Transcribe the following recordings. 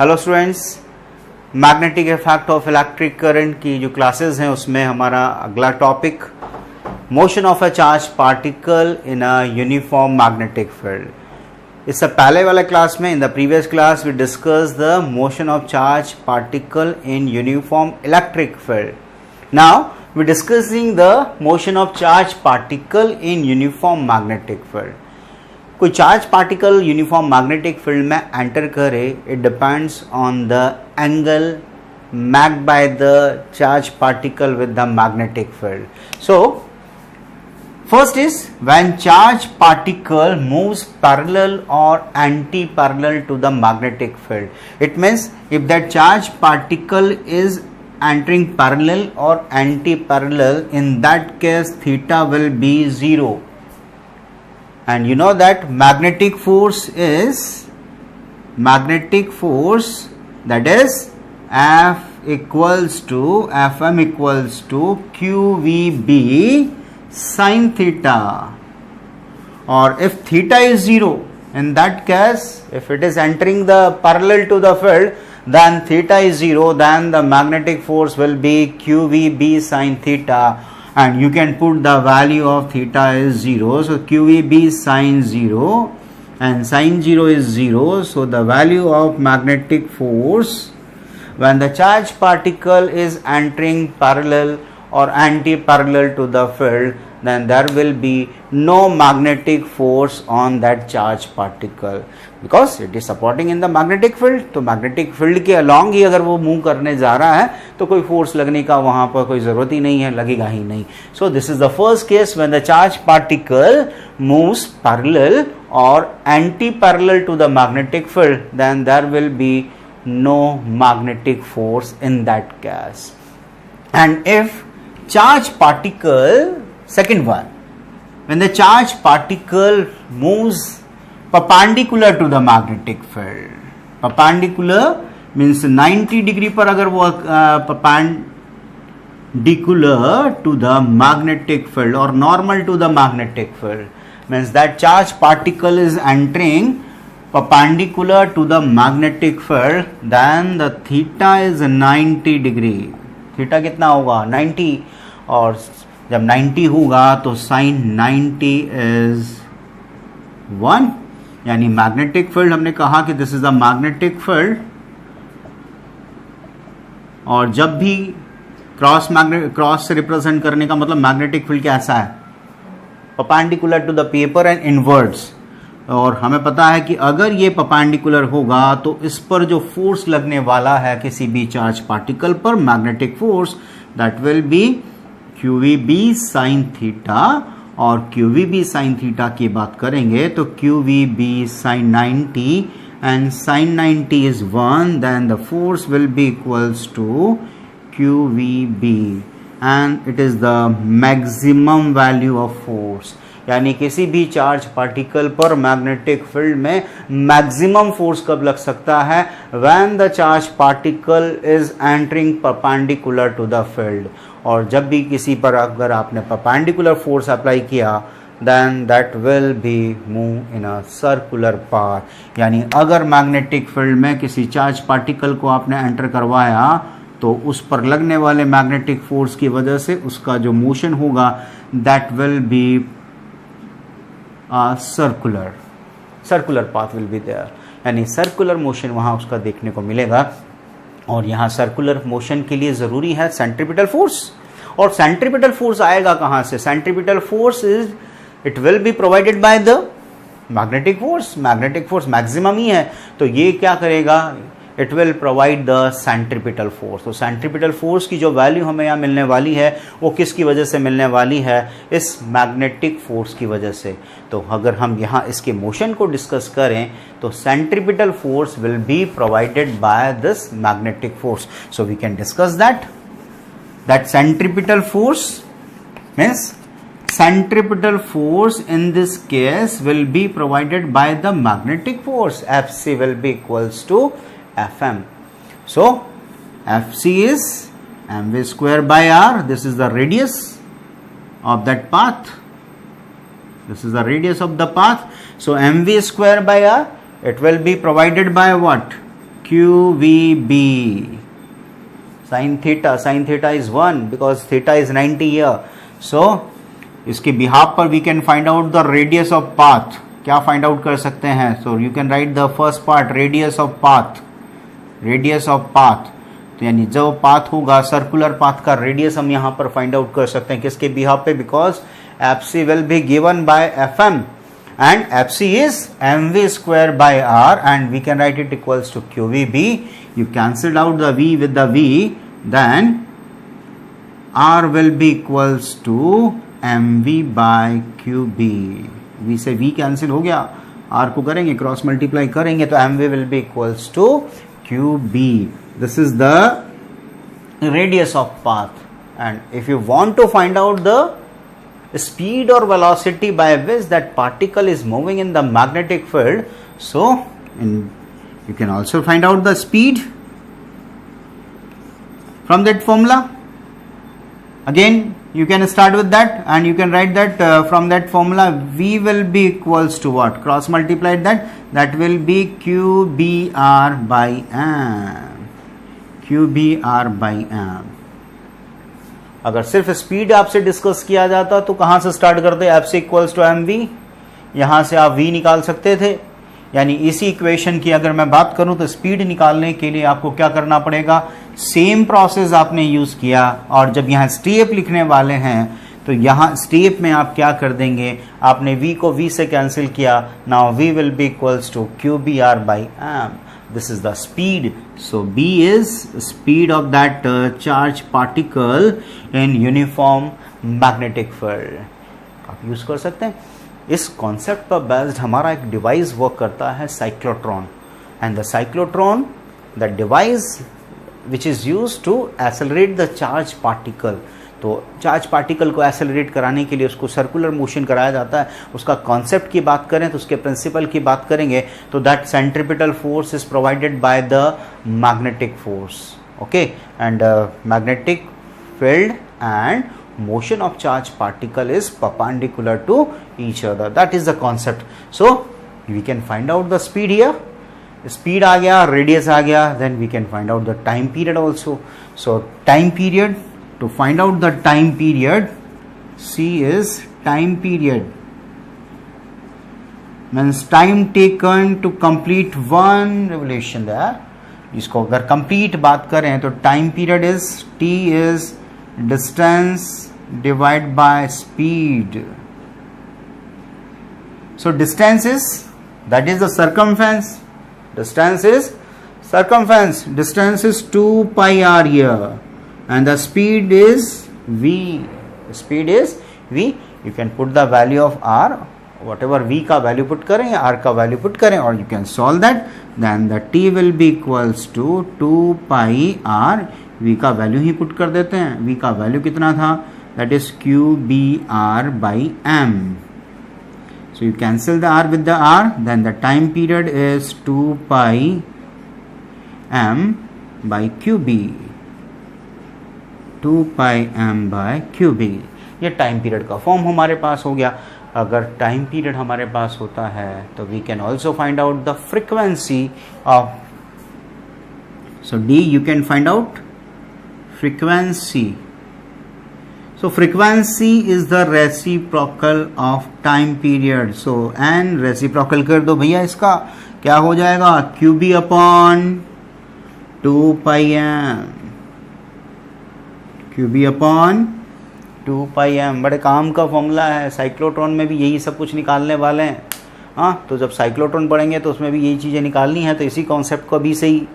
Hello students, magnetic effect of electric current की जो classes हैं उसमें हमारा अगला topic motion of a charge particle in a uniform magnetic field. इससे पहले वाले क्लास में, in the previous class, we discuss the motion of charge particle in uniform electric field. Now we discussing the motion of charge particle in uniform magnetic field. कोई charge particle uniform magnetic field में enter करे, it depends on the angle made by the charge particle with the magnetic field. So first is when charge particle moves parallel or anti-parallel to the magnetic field. It means if that charge particle is entering parallel or anti-parallel, in that case theta will be 0. And you know that magnetic force that is F equals to Fm equals to QVB sin theta, or if theta is 0, in that case if it is entering the parallel to the field, then theta is 0, then the magnetic force will be QVB sin theta, and you can put the value of theta is 0, so QVB sin 0 and sin 0 is 0, so the value of magnetic force when the charge particle is entering parallel or anti-parallel to the field, then there will be no magnetic force on that charge particle because it is supporting in the magnetic field. तो magnetic field के along ही अगर वो move करने जा रहा है तो कोई force लगने का वहाँ पर कोई ज़रूरत ही नहीं है, लगेगा ही नहीं. So this is the first case when the charge particle moves parallel or anti-parallel to the magnetic field, then there will be no magnetic force in that case. And if charge particle, second one, when the charge particle moves perpendicular to the magnetic field, perpendicular means 90 degree पर अगर वो perpendicular to the magnetic field or normal to the magnetic field, means that charge particle is entering perpendicular to the magnetic field, then the theta is 90 degree. Theta कितना होगा? 90, और जब 90 होगा तो sign 90 is 1, यानी मैग्नेटिक फील्ड हमने कहा कि this is the magnetic field, और जब भी क्रॉस से रिप्रेजेंट करने का मतलब मैग्नेटिक फील्ड कैसा है? Perpendicular to the paper and inwards, और हमें पता है कि अगर ये परपेंडिकुलर होगा तो इस पर जो फोर्स लगने वाला है किसी भी चार्ज पार्टिकल पर, magnetic force, that will B QVB sin theta, और QVB sin थीटा की बात करेंगे तो QVB sin 90 and sin 90 is 1, then the force will be equals to QVB and it is the maximum value of force. यानी किसी भी charge particle पर magnetic field में मैक्सिमम फोर्स कब लग सकता है? When the charge particle is entering perpendicular to the field, और जब भी किसी पर अगर आपने परपेंडिकुलर फोर्स अप्लाई किया, then that will be move in a circular path. यानी अगर मैग्नेटिक फील्ड में किसी चार्ज पार्टिकल को आपने एंटर करवाया तो उस पर लगने वाले मैग्नेटिक फोर्स की वजह से उसका जो मोशन होगा that will be circular path will be there, यानी सर्कुलर मोशन वहां उसका देखने को मिलेगा. और यहाँ सर्कुलर मोशन के लिए जरूरी है सेंट्रीपिटल फोर्स, और सेंट्रीपिटल फोर्स आएगा कहां से? Centripetal force is it will be provided by the magnetic force. Magnetic force maximum ही है, तो ये क्या करेगा? It will provide the centripetal force. तो सेंट्रीपिटल फोर्स की जो वैल्यू हमें यहाँ मिलने वाली है वो किसकी वजह से मिलने वाली है? इस मैग्नेटिक फोर्स की वजह से. तो अगर हम यहाँ इसके मोशन को डिस्कस करें तो centripetal force will be provided by this magnetic force. So we can discuss that centripetal force means centripetal force in this case will be provided by the magnetic force. Fc will be equals to Fm. So Fc is mv square by r. This is the radius of that path. This is the radius of the path. So mv square by r, it will be provided by what? QVB. Sin theta is 1 because theta is 90 here. So इसके behalf पर we can find out the radius of path. क्या find out कर सकते हैं? So you can write the first part, radius of path. Radius of path, तो यानी जो path होगा सर्कुलर पाथ का रेडियस हम यहां पर फाइंड आउट कर सकते हैं. किसके बिहाफ पे? Because FC will be given by FM and FC is mv square by r, and we can write it equals to qvb. You cancelled out the v with the v, then r will be equals to mv by qb. v से v cancel हो गया, r को करेंगे cross multiply करेंगे तो mv will be equals to qb. This is the radius of path, and if you want to find out the speed or velocity by which that particle is moving in the magnetic field, so you can also find out the speed from that formula. Again you can start with that and you can write that from that formula v will be equals to what? Cross multiplied that will be qbr by m. qbr by m. अगर सिर्फ speed आपसे discuss किया जाता तो कहां से start करते? F C equals to M V. यहां से आप v निकाल सकते थे. यानी इसी इक्वेशन की अगर मैं बात करूं तो स्पीड निकालने के लिए आपको क्या करना पड़ेगा? सेम प्रोसेस आपने यूज किया, और जब यहां स्टेप लिखने वाले हैं तो यहां स्टेप में आप क्या कर देंगे? आपने v को v से कैंसिल किया. Now v will be equals to Q B R by M. This is the speed. So B is speed of that charged particle in uniform magnetic field. आप यूज कर सकते हैं. इस concept पर based हमारा एक device work करता है, cyclotron. And the cyclotron, the device which is used to accelerate the charge particle. तो चार्ज पार्टिकल को एक्सेलरेट कराने के लिए उसको सर्कुलर मोशन कराया जाता है. उसका कॉन्सेप्ट की बात करें तो उसके प्रिंसिपल की बात करेंगे तो that centripetal force is provided by the magnetic force. Okay, and magnetic field and motion of charge particle is perpendicular to each other. That is the concept. So we can find out the speed here. Speed आ गया, radius आ गया, then we can find out the time period also. So time period, to find out the time period, C is time period, means time taken to complete one revolution there. इसको अगर complete बात करें तो time period is T is distance divided by speed. So distance is, that is the circumference. Distance is circumference. Distance is 2 pi r here. And the speed is v. Speed is v. You can put the value of r, whatever v का value put करें या r का value put करें, or you can solve that. Then the t will be equals to 2 pi r. v का value ही put कर देते हैं. v का value कितना था? That is qbr by m. So you cancel the r with the r. Then the time period is 2 pi m by qb. 2 pi m by qb. ये time period का form हमारे पास हो गया. अगर time period हमारे पास होता है तो we can also find out the frequency of. So the you can find out frequency. So frequency is the reciprocal of time period. So an reciprocal कर दो भैया. इसका क्या हो जाएगा? qb upon 2 pi m. QB upon 2 pi m. बड़े काम का फॉर्मूला है. साइक्लोट्रॉन में भी यही सब कुछ निकालने वाले हैं. हाँ, तो जब साइक्लोट्रॉन पढ़ेंगे तो उसमें भी यही चीज़ें निकालनी है. तो इसी कॉन्सेप्ट को अभी से ही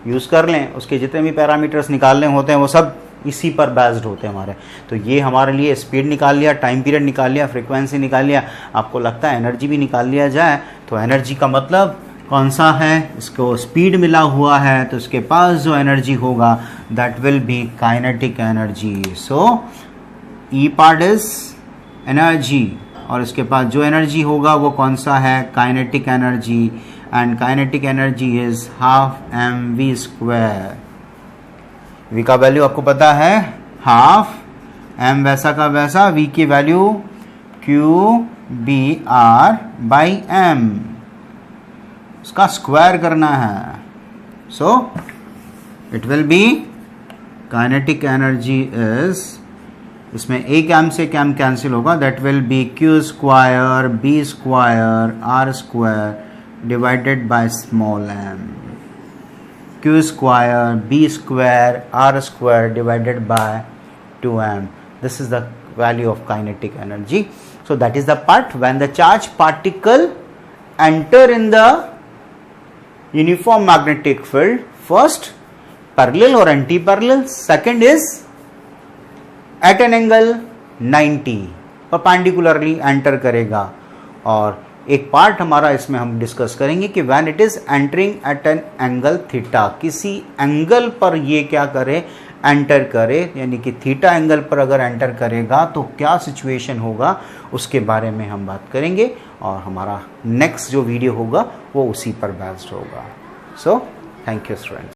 यूज़ कर लें. उसके जितने भी पैरामीटर्स निकालने होते हैं वो सब इसी पर बेस्ड होते हैं हमारे. तो ये हमारे लिए स्पीड निकाल लिया, टाइम पीरियड निकाल लिया, फ्रीक्वेंसी निकाल लिया. आपको लगता है एनर्जी भी निकाल लिया जाए तो एनर्जी का मतलब कौन सा है? इसको स्पीड मिला हुआ है तो इसके पास जो एनर्जी होगा that will B kinetic energy. So E part is energy, और इसके पास जो एनर्जी होगा वो कौन सा है? Kinetic energy. And kinetic energy is half M V square. V का वैल्यू आपको पता है हाफ, एम वैसा का वैसा, वी की value Q B R by M. उसका स्क्वायर करना है. So it will be kinetic energy is, इसमें a कैम से कैम कैंसिल होगा, that will B q square b square r square divided by small m. q square b square r square divided by 2m. This is the value of kinetic energy. So that is the part when the charged particle enter in the uniform magnetic field. First parallel or anti-parallel, second is at an angle 90 perpendicularly enter करेगा. और एक part हमारा इसमें हम discuss करेंगे कि when it is entering at an angle theta, किसी angle पर ये क्या करे, एंटर करे, यानी कि थीटा एंगल पर अगर एंटर करेगा तो क्या सिचुएशन होगा, उसके बारे में हम बात करेंगे. और हमारा नेक्स्ट जो वीडियो होगा वो उसी पर बेस्ड होगा. So thank you students.